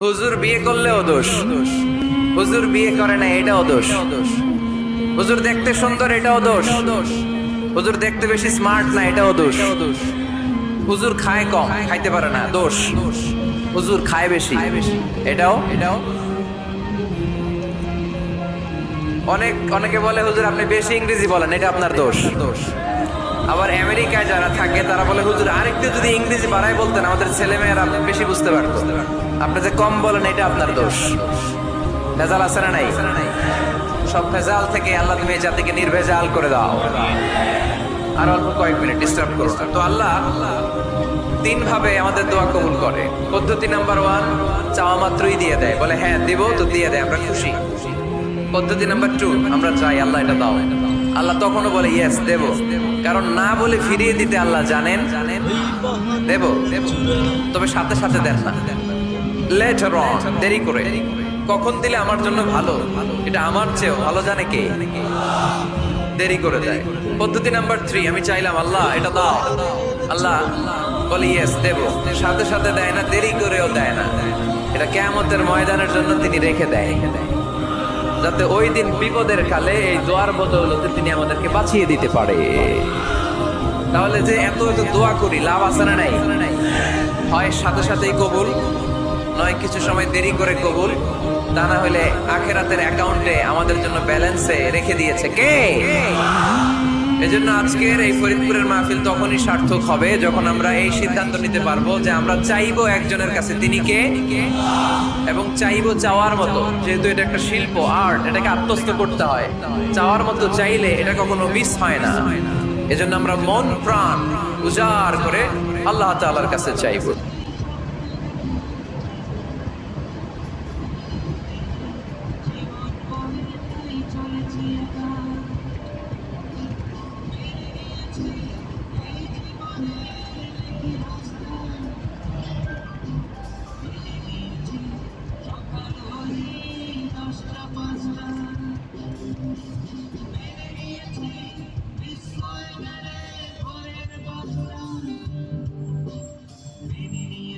হুজুর বিয়ে করলেও দোষ, হুজুর বিয়ে করে না এটাও দোষ, হুজুর দেখতে সুন্দর এটাও দোষ, হুজুর দেখতে বেশি স্মার্ট না এটাও দোষ, হুজুর খায় কম খাইতে পারে না দোষ, হুজুর খায় বেশি এটাও। অনেকে বলে হুজুর আপনি বেশি ইংরেজি বলেন এটা আপনার দোষ। আবার আমেরিকায় যারা থাকে তারা বলে হুজুর আরেকটু যদি ইংরেজি বাড়ায় বলতেন আমাদের ছেলেমেয়েরা বেশি বুঝতে পারতো। আপনি যে কম বলেন এটা আপনার দোষ। ভেজাল আছে না নাই? সব ভেজাল থেকে আল্লাহ তুমি এই জাতিকে নির্ভেজাল করে দাও। আর অল্প কয়েক মিনিট ডিস্টার্ব করো না। তো আল্লাহ তিন ভাবে আমাদের দোয়া কবুল করে। পদ্ধতি নাম্বার 1, চাওয়া মাত্রই দিয়ে দেয়, বলে হ্যাঁ দিব তো দিয়ে দেয়, আমরা খুশি। পদ্ধতি নাম্বার 2, আমরা চাই আল্লাহ এটা দাও, আল্লাহ তখনও বলে ইয়েস দেব, কারণ না বলে ফিরিয়ে দিতে আল্লাহ জানেন দেব, তবে সাথে সাথে দেন না, লেটার অন, দেরি করে। কখন দিলে আমার জন্য ভালো, এটা আমার চেয়েও ভালো জানে কে, দেরি করে দেয়। পদ্ধতি নাম্বার 3, আমি চাইলাম আল্লাহ এটা দাও, আল্লাহ বলে ইয়েস দেব, সাথে সাথে দেয় না, দেরি করেও দেয় না। এটা কিয়ামতের ময়দানের জন্য তিনি রেখে দেয়, যাতে ওই দিন বিপদের কালে এই দোয়ার বদৌলতে তিনি আমাদেরকে বাঁচিয়ে দিতে পারে। তাহলে যে এত এত দোয়া করি লাভ আছে না নাই? হয় সাথে সাথেই কবুল, নয় কিছু সময় দেরি করে কবুল, তা না হলে আখেরাতের অ্যাকাউন্টে আমাদের জন্য ব্যালেন্সে রেখে দিয়েছে কে? এজন্য আজকের এই ফরিদপুরের মাহফিল তখনই সার্থক হবে যখন আমরা এই সিদ্ধান্ত নিতে পারবো যে আমরা চাইবো একজনের কাছে, তিনি কে, এবং চাইবো চাওয়ার মতো। যেহেতু এটা একটা শিল্প, আর্ট, এটাকে আত্মস্থ করতে হয়। চাওয়ার মতো চাইলে এটা কখনো মিস হয় না। এজন্য আমরা মন প্রাণ উজাড় করে আল্লাহ তাআলার কাছে চাইবো।